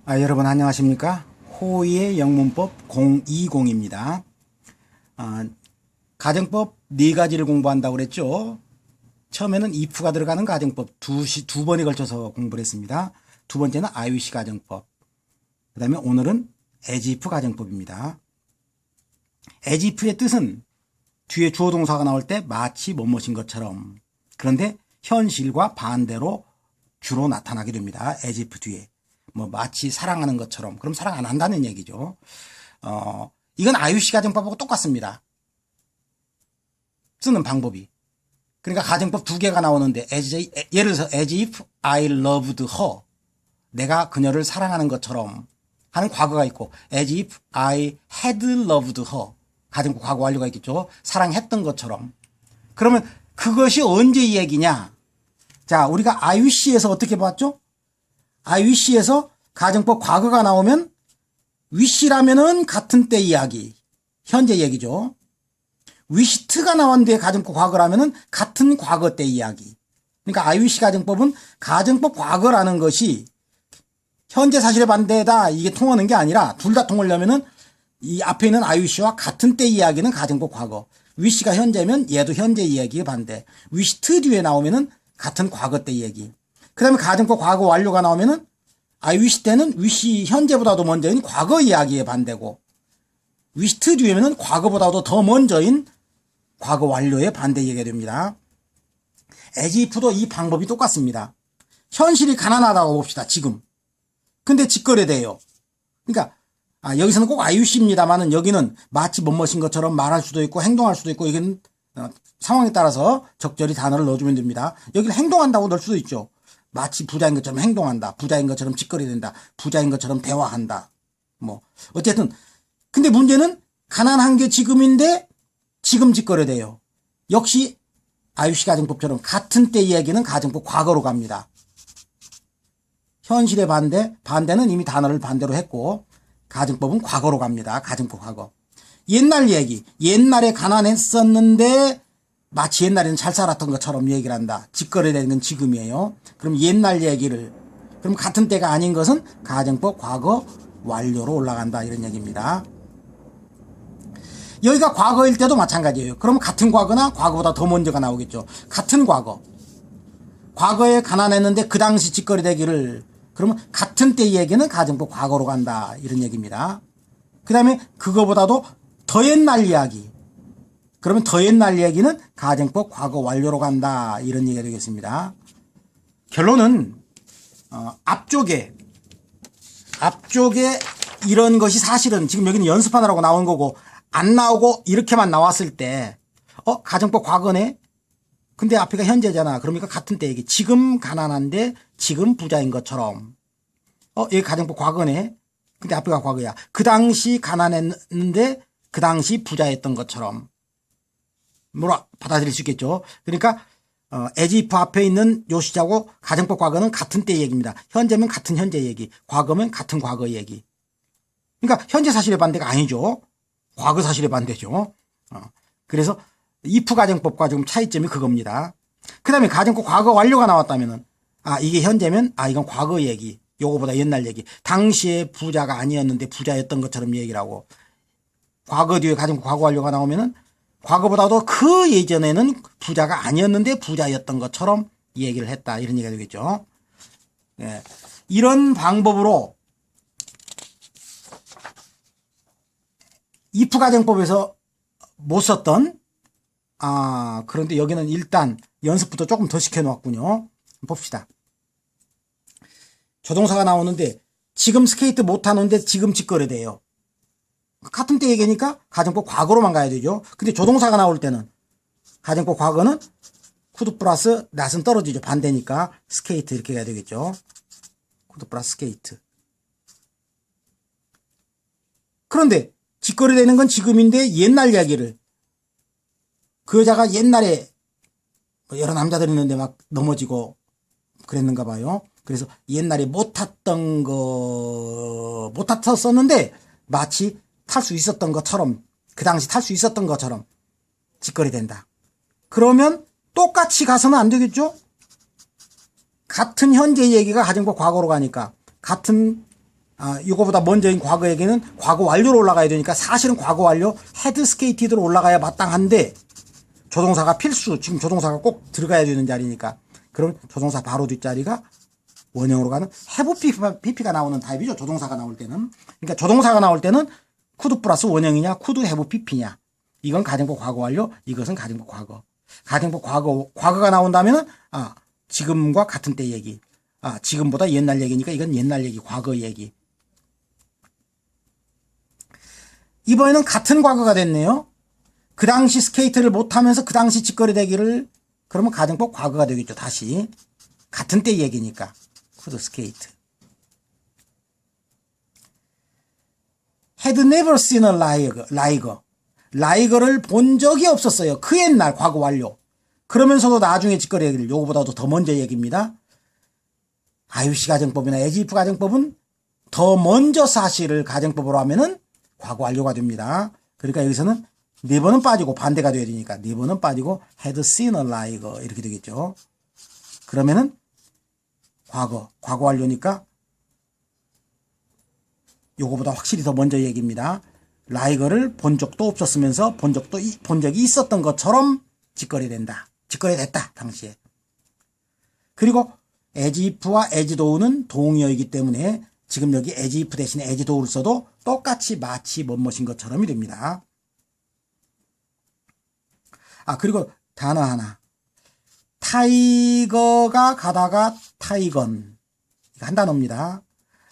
여러분 안녕하십니까? 호의의 영문법 020입니다. 가정법 네 가지를 공부한다고 그랬죠? 처음에는 if가 들어가는 가정법 두 번에 걸쳐서 공부를 했습니다. 두 번째는 IUC 가정법. 그 다음에 오늘은 as if 가정법입니다. as if의 뜻은 뒤에 주어 동사가 나올 때 마치 뭐뭐인 것처럼, 그런데 현실과 반대로 주로 나타나게 됩니다. as if 뒤에. 마치 사랑하는 것처럼. 그럼 사랑 안 한다는 얘기죠. 이건 IUC 가정법하고 똑같습니다. 쓰는 방법이. 그러니까 가정법 두 개가 나오는데, 예를 들어서 as if I loved her. 내가 그녀를 사랑하는 것처럼 하는 과거가 있고, as if I had loved her. 가정법 과거 완료가 있겠죠. 사랑했던 것처럼. 그러면 그것이 언제 이 얘기냐? 자, 우리가 IUC에서 어떻게 봤죠? IUC에서 가정법 과거가 나오면 wish라면은 같은 때 이야기, 현재 얘기죠. wisht가 나왔는데 가정법 과거라면은 같은 과거 때 이야기. 그러니까 IUC 가정법은 가정법 과거라는 것이 현재 사실의 반대다 이게 통하는 게 아니라, 둘 다 통하려면은 이 앞에 있는 IUC와 같은 때 이야기는 가정법 과거, wish가 현재면 얘도 현재 이야기의 반대, wished 뒤에 나오면은 같은 과거 때 이야기. 그 다음에 가정법 과거 완료가 나오면은 I wish 때는 wish 현재보다도 먼저인 과거 이야기의 반대고, wished 뒤에는 과거보다도 더 먼저인 과거 완료의 반대 얘기가 됩니다. as if도 이 방법이 똑같습니다. 현실이 가난하다고 봅시다. 지금. 근데 직거래돼요. 그러니까 여기서는 꼭 IUC입니다만은 여기는 마치 뭐뭐인 것처럼 말할 수도 있고 행동할 수도 있고, 이건 상황에 따라서 적절히 단어를 넣어주면 됩니다. 여기를 행동한다고 넣을 수도 있죠. 마치 부자인 것처럼 행동한다, 부자인 것처럼 직거래된다, 부자인 것처럼 대화한다. 어쨌든 근데 문제는 가난한 게 지금인데 지금 직거래돼요. 역시 IUC 가정법처럼 같은 때 이야기는 가정법 과거로 갑니다. 현실의 반대는 이미 단어를 반대로 했고, 가정법은 과거로 갑니다. 가정법 과거. 옛날 얘기, 옛날에 가난했었는데 마치 옛날에는 잘 살았던 것처럼 얘기를 한다. 직거래되는 건 지금이에요. 그럼 옛날 얘기를, 그럼 같은 때가 아닌 것은 가정법 과거 완료로 올라간다, 이런 얘기입니다. 여기가 과거일 때도 마찬가지예요. 그럼 같은 과거나 과거보다 더 먼저가 나오겠죠. 같은 과거. 과거에 가난했는데 그 당시 직거래되기를, 그러면 같은 때 얘기는 가정법 과거로 간다, 이런 얘기입니다. 그 다음에 그거보다도 더 옛날 이야기. 그러면 더 옛날 얘기는 가정법 과거 완료로 간다, 이런 얘기가 되겠습니다. 결론은 앞쪽에 이런 것이 사실은 지금 여기는 연습하느라고 나온 거고, 안 나오고 이렇게만 나왔을 때 가정법 과거네? 근데 앞에가 현재잖아. 그러니까 같은 때 얘기. 지금 가난한데 지금 부자인 것처럼. 여기 가정법 과거네? 근데 앞에가 과거야. 그 당시 가난했는데 그 당시 부자였던 것처럼. 뭐라 받아들일 수 있겠죠. 그러니까 as if 앞에 있는 요 시자고 가정법 과거는 같은 때 얘기입니다. 현재면 같은 현재 얘기, 과거면 같은 과거 얘기. 그러니까 현재 사실의 반대가 아니죠. 과거 사실의 반대죠. 그래서 if 가정법과 좀 차이점이 그겁니다. 그 다음에 가정법 과거 완료가 나왔다면은 이게 현재면 이건 과거 얘기, 요거보다 옛날 얘기. 당시에 부자가 아니었는데 부자였던 것처럼 얘기를 하고, 과거 뒤에 가정법 과거 완료가 나오면은 과거보다도 그 예전에는 부자가 아니었는데 부자였던 것처럼 얘기를 했다, 이런 얘기가 되겠죠. 네. 이런 방법으로 if 가정법에서 못 썼던, 그런데 여기는 일단 연습부터 조금 더 시켜놓았군요. 봅시다. 조동사가 나오는데 지금 스케이트 못하는데 지금 직거래돼요. 같은 때 얘기니까 가정법 과거로만 가야 되죠. 근데 조동사가 나올 때는 가정법 과거는 could 플러스 not은 떨어지죠. 반대니까 스케이트 이렇게 가야 되겠죠. could 플러스 스케이트. 그런데 직거래되는 건 지금인데 옛날 이야기를, 그 여자가 옛날에 여러 남자들이 있는데 막 넘어지고 그랬는가 봐요. 그래서 옛날에 못 탔었는데 마치 탈 수 있었던 것처럼, 그 당시 탈 수 있었던 것처럼 직거래된다. 그러면 똑같이 가서는 안 되겠죠? 같은 현재 얘기가 가정법 과거로 가니까 같은 이거보다 먼저인 과거 얘기는 과거 완료로 올라가야 되니까 사실은 과거 완료 had skated로 올라가야 마땅한데 조동사가 필수, 지금 조동사가 꼭 들어가야 되는 자리니까 그럼 조동사 바로 뒷자리가 원형으로 가는 have pp가 나오는 타입이죠. 조동사가 나올 때는. 그러니까 조동사가 나올 때는 could 플러스 원형이냐 could have pp냐. 이건 가정법 과거 완료, 이것은 가정법 과거. 가정법 과거가 나온다면은 지금과 같은 때 얘기. 지금보다 옛날 얘기니까 이건 옛날 얘기, 과거 얘기. 이번에는 같은 과거가 됐네요. 그 당시 스케이트를 못하면서 그 당시 직거래 되기를, 그러면 가정법 과거가 되겠죠. 다시 같은 때 얘기니까 could skate. had never seen a liger. 라이거를 본 적이 없었어요. 그 옛날 과거 완료. 그러면서도 나중에 직거래 되기를, 요거보다도 더 먼저 얘기입니다. IUC 가정법이나 as if 가정법은 더 먼저 사실을 가정법으로 하면은 과거 완료가 됩니다. 그러니까 여기서는 네 번은 빠지고 반대가 돼야 되니까 네 번은 빠지고 had seen a liger 이렇게 되겠죠. 그러면은 과거 완료니까 요거보다 확실히 더 먼저 얘기입니다. 라이거를 본 적도 없었으면서 본 적이 있었던 것처럼 직거래 된다. 직거래 됐다 당시에. 그리고 as if와 as do는 동의어이기 때문에 지금 여기 as if 대신에 as do를 써도 똑같이 마치 뭐뭐인 것처럼이 됩니다. 그리고 단어 하나. 타이거가 가다가 타이건. 이거 한 단어입니다.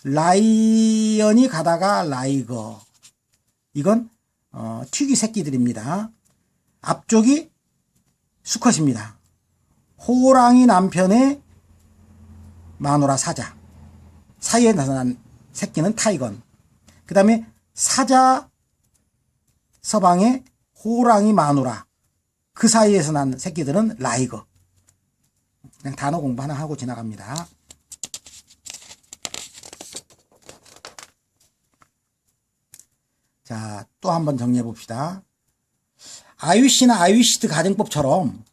라이언이 가다가 라이거. 이건 튀기 새끼들입니다. 앞쪽이 수컷입니다. 호랑이 남편의 마누라 사자. 사이에 나타난 새끼는 타이건. 그 다음에 사자 서방의 호랑이 마누라. 그 사이에서 난 새끼들은 라이거. 그냥 단어 공부 하나 하고 지나갑니다. 자, 또 한번 정리해 봅시다. IUC나 IUCD 가정법처럼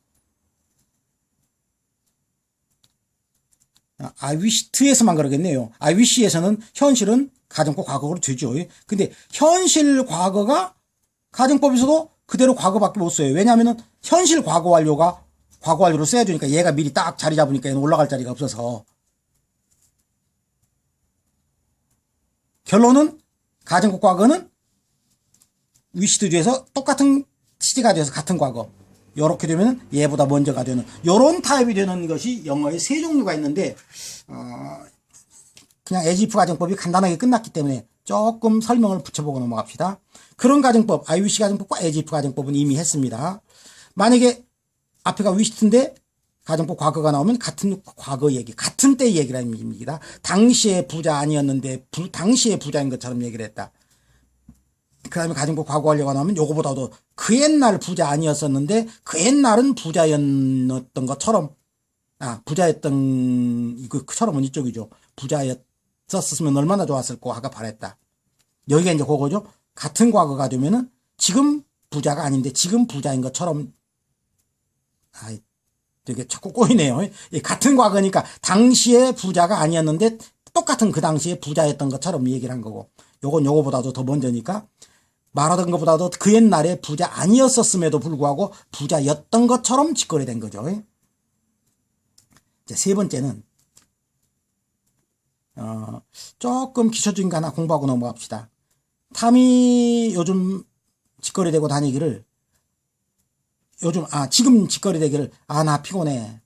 IUCD에서만 그러겠네요. IUC에서는 현실은 가정법 과거로 되죠. 근데 현실 과거가 가정법에서도 그대로 과거밖에 못 써요. 왜냐하면 현실 과거 완료가 과거 완료로 써야 되니까 얘가 미리 딱 자리 잡으니까 얘는 올라갈 자리가 없어서. 결론은 가정법 과거는 위시드에서 똑같은 취지가 돼서 같은 과거. 요렇게 되면 얘보다 먼저가 되는 요런 타입이 되는 것이 영어에 세 종류가 있는데 그냥 as if 가정법이 간단하게 끝났기 때문에 조금 설명을 붙여보고 넘어갑시다. 그런 가정법, IUC 가정법과 as if 가정법은 이미 했습니다. 만약에 앞에가 위시트인데 가정법 과거가 나오면 같은 과거 얘기, 같은 때 얘기라는 의미입니다. 당시에 부자 아니었는데 당시에 부자인 것처럼 얘기를 했다. 그 다음에 가정법 과거 완료가 나오면 요거보다도 그 옛날 부자 아니었었는데 그 옛날은 부자였던 것처럼, 부자였던, 그처럼은 이쪽이죠. 부자였었으면 얼마나 좋았을까 하가 바랬다. 여기가 이제 그거죠. 같은 과거가 되면은 지금 부자가 아닌데 지금 부자인 것처럼, 되게 자꾸 꼬이네요. 같은 과거니까 당시에 부자가 아니었는데 똑같은 그 당시에 부자였던 것처럼 얘기를 한 거고, 요건 요거보다도 더 먼저니까 말하던 것보다도 그 옛날에 부자 아니었었음에도 불구하고 부자였던 것처럼 직거래 된 거죠. 이제 세 번째는 조금 기초적인 거 하나 공부하고 넘어갑시다. 탐이 요즘 직거래 되고 다니기를 지금 직거래 되기를 나 피곤해.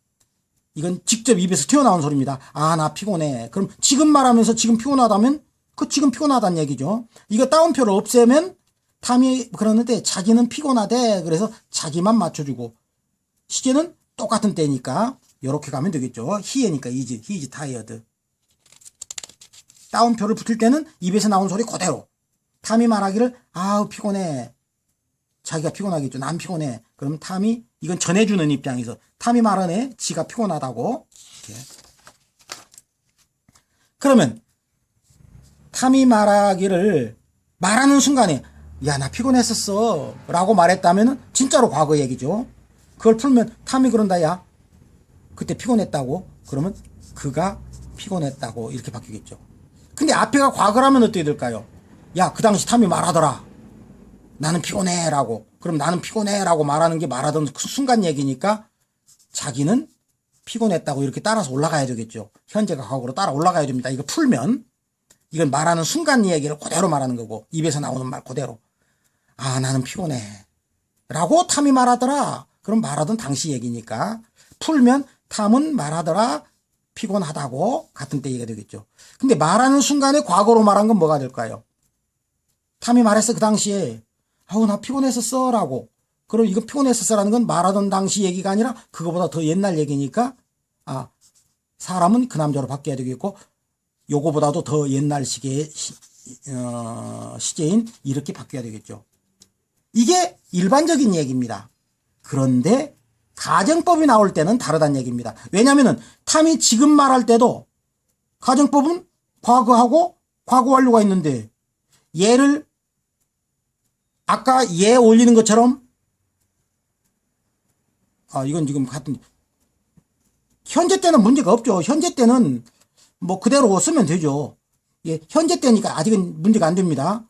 이건 직접 입에서 튀어나온 소리입니다. 나 피곤해. 그럼 지금 말하면서 지금 피곤하다면 그 지금 피곤하다는 얘기죠. 이거 따옴표를 없애면 탐이 그러는데 자기는 피곤하대. 그래서 자기만 맞춰주고 시제는 똑같은 때니까 이렇게 가면 되겠죠. he니까 he is tired. 따옴표를 붙일 때는 입에서 나온 소리 그대로. 탐이 말하기를 피곤해. 자기가 피곤하겠죠. 난 피곤해. 그럼 탐이 이건 전해주는 입장에서 탐이 말하네. 지가 피곤하다고. 이렇게. 그러면 탐이 말하기를 말하는 순간에 나 피곤했었어 라고 말했다면 진짜로 과거 얘기죠. 그걸 풀면 탐이 그런다. 야 그때 피곤했다고. 그러면 그가 피곤했다고 이렇게 바뀌겠죠. 근데 앞에가 과거라면 어떻게 될까요? 야, 그 당시 탐이 말하더라. 나는 피곤해 라고. 그럼 나는 피곤해 라고 말하는 게 말하던 그 순간 얘기니까 자기는 피곤했다고 이렇게 따라서 올라가야 되겠죠. 현재가 과거로 따라 올라가야 됩니다. 이거 풀면 이건 말하는 순간 얘기를 그대로 말하는 거고 입에서 나오는 말 그대로. 아, 나는 피곤해 라고 탐이 말하더라. 그럼 말하던 당시 얘기니까 풀면 탐은 말하더라 피곤하다고 같은 때 얘기가 되겠죠. 근데 말하는 순간에 과거로 말한 건 뭐가 될까요? 탐이 말했어 그 당시에. 아우 나 피곤했었어 라고. 그럼 이거 피곤했었어라는 건 말하던 당시 얘기가 아니라 그거보다 더 옛날 얘기니까 아, 사람은 그 남자로 바뀌어야 되겠고 요거보다도 더 옛날 시제인 이렇게 바뀌어야 되겠죠. 이게 일반적인 얘기입니다. 그런데 가정법이 나올 때는 다르다는 얘기입니다. 왜냐하면 탐이 지금 말할 때도 가정법은 과거하고 과거 완료가 있는데 얘를 아까 얘 올리는 것처럼 이건 지금 같은 현재 때는 문제가 없죠. 현재 때는 뭐 그대로 쓰면 되죠. 예, 현재 때니까 아직은 문제가 안 됩니다.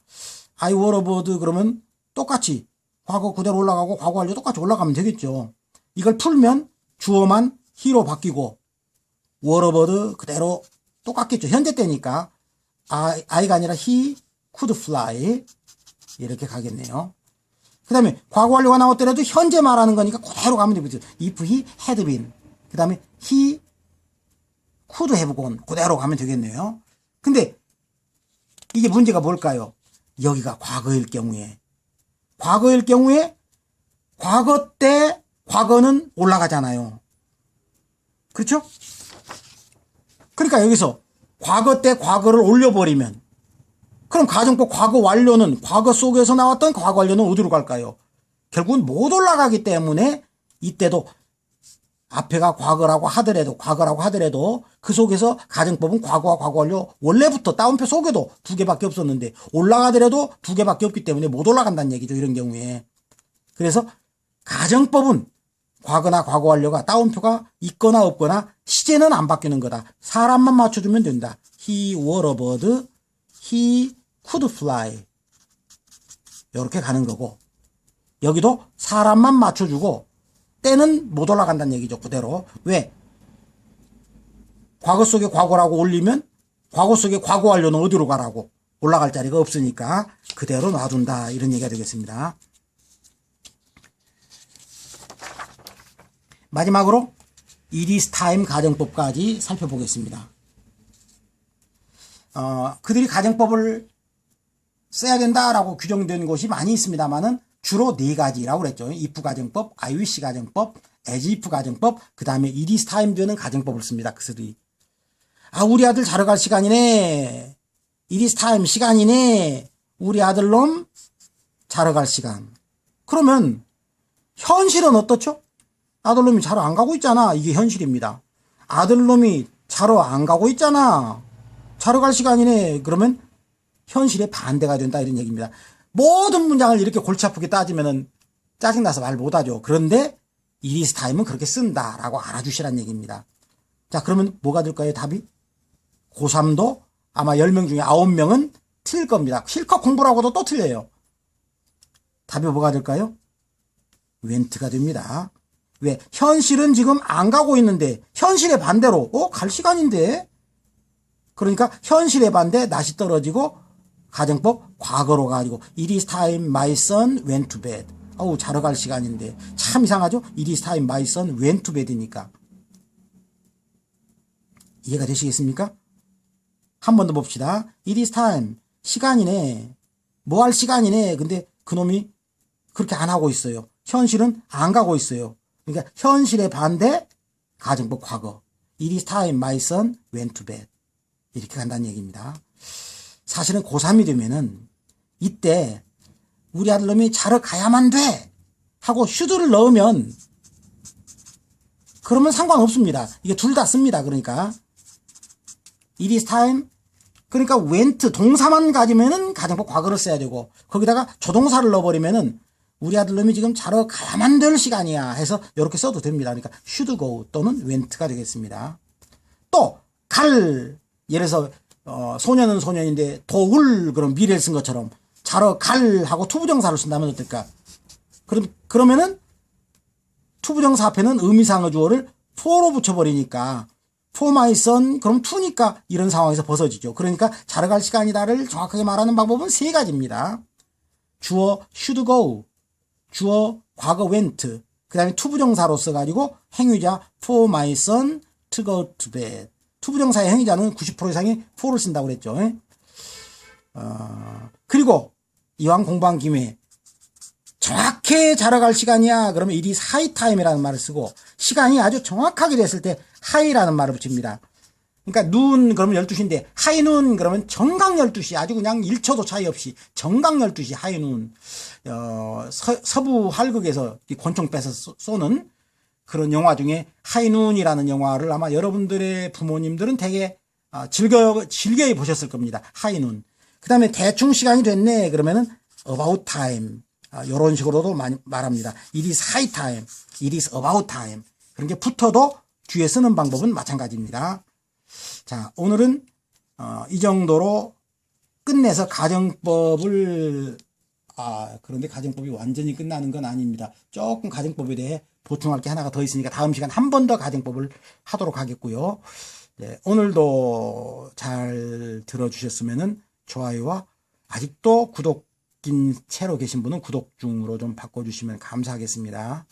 I were a bird 그러면 똑같이 과거 그대로 올라가고 과거 완료 똑같이 올라가면 되겠죠. 이걸 풀면 주어만 he로 바뀌고 were a bird 그대로 똑같겠죠. 현재 때니까 I가 아니라 he could fly 이렇게 가겠네요. 그 다음에 과거 완료가 나왔더라도 현재 말하는 거니까 그대로 가면 되겠죠. If he had been 그 다음에 he could have gone 그대로 가면 되겠네요. 근데 이게 문제가 뭘까요? 여기가 과거일 경우에 과거 때 과거는 올라가잖아요. 그렇죠? 그러니까 여기서 과거 때 과거를 올려버리면 그럼 가정법 과거 완료는 과거 속에서 나왔던 과거 완료는 어디로 갈까요? 결국은 못 올라가기 때문에 이때도 앞에가 과거라고 하더라도 그 속에서 가정법은 과거와 과거 완료 원래부터 따옴표 속에도 두 개밖에 없었는데 올라가더라도 두 개밖에 없기 때문에 못 올라간다는 얘기죠. 이런 경우에. 그래서 가정법은 과거나 과거 완료가 따옴표가 있거나 없거나 시제는 안 바뀌는 거다. 사람만 맞춰주면 된다. He were a bird, he could fly 이렇게 가는 거고 여기도 사람만 맞춰주고 때는 못 올라간다는 얘기죠. 그대로. 왜? 과거 속에 과거라고 올리면 과거 속에 과거 완료는 어디로 가라고 올라갈 자리가 없으니까 그대로 놔둔다 이런 얘기가 되겠습니다. 마지막으로 it is time 가정법까지 살펴보겠습니다. 그들이 가정법을 써야 된다라고 규정된 곳이 많이 있습니다만은 주로 네 가지라고 그랬죠. if 가정법, I wish 가정법, as if 가정법, 그 다음에 it is time 되는 가정법을 씁니다. 그들이. 우리 아들 자러 갈 시간이네. it is time 시간이네. 우리 아들놈 자러 갈 시간. 그러면 현실은 어떻죠? 아들놈이 자러 안 가고 있잖아. 이게 현실입니다. 아들놈이 자러 안 가고 있잖아. 자러 갈 시간이네. 그러면 현실에 반대가 된다 이런 얘기입니다. 모든 문장을 이렇게 골치 아프게 따지면은 짜증나서 말 못하죠. 그런데 it is time은 그렇게 쓴다라고 알아주시란 얘기입니다. 자, 그러면 뭐가 될까요? 답이? 고3도 아마 10명 중에 9명은 틀릴 겁니다. 실컷 공부를 하고도 또 틀려요. 답이 뭐가 될까요? went가 됩니다. 왜? 현실은 지금 안 가고 있는데 현실의 반대로 갈 시간인데 그러니까 현실의 반대 낫이 떨어지고 가정법 과거로 가지고 it is time my son went to bed. 자러 갈 시간인데 참 이상하죠? it is time my son went to bed이니까. 이해가 되시겠습니까? 한 번 더 봅시다. it is time 시간이네. 뭐 할 시간이네. 근데 그놈이 그렇게 안 하고 있어요. 현실은 안 가고 있어요. 그러니까 현실의 반대 가정법 과거. it is time my son went to bed. 이렇게 간다는 얘기입니다. 사실은 고3이 되면은 이때 우리 아들놈이 자러 가야만 돼 하고 should를 넣으면 그러면 상관없습니다. 이게 둘 다 씁니다. 그러니까 it is time 그러니까 went 동사만 가지면은 가정법 과거를 써야 되고 거기다가 조동사를 넣어버리면은 우리 아들놈이 지금 자러 가야만 될 시간이야 해서 이렇게 써도 됩니다. 그러니까 should go 또는 went가 되겠습니다. 또 갈 예를 들어서 소년은 소년인데 도울 그럼 미래를 쓴 것처럼 자러 갈 하고 투부정사를 쓴다면 어떨까? 그러면은 투부정사 앞에는 의미상의 주어를 for로 붙여버리니까 for my son 그럼 to니까 이런 상황에서 벗어지죠. 그러니까 자러 갈 시간이다를 정확하게 말하는 방법은 세 가지입니다. 주어 should go, 주어 과거 went, 그 다음에 투부정사로 써가지고 행위자 for my son to go to bed. 투부정사의 행위자는 90% 이상이 for를 쓴다고 그랬죠. 그리고 이왕 공부한 김에 정확히 자러 갈 시간이야. 그러면 it is high time이라는 말을 쓰고 시간이 아주 정확하게 됐을 때 high라는 말을 붙입니다. 그러니까 눈 그러면 12시인데 high noon 그러면 정각 12시 아주 그냥 1초도 차이 없이 정각 12시 high noon. 서부 활극에서 권총 빼서 쏘는 그런 영화 중에 high noon이라는 영화를 아마 여러분들의 부모님들은 되게 즐겨 보셨을 겁니다. high noon. 그 다음에 대충 시간이 됐네. 그러면은 about time. 이런 식으로도 많이 말합니다. It is high time. It is about time. 그런 게 붙어도 뒤에 쓰는 방법은 마찬가지입니다. 자, 오늘은 이 정도로 끝내서 가정법을 그런데 가정법이 완전히 끝나는 건 아닙니다. 조금 가정법에 대해 보충할 게 하나가 더 있으니까 다음 시간 한 번 더 가정법을 하도록 하겠고요. 네, 오늘도 잘 들어주셨으면은 좋아요와 아직도 구독 긴 채로 계신 분은 구독 중으로 좀 바꿔주시면 감사하겠습니다.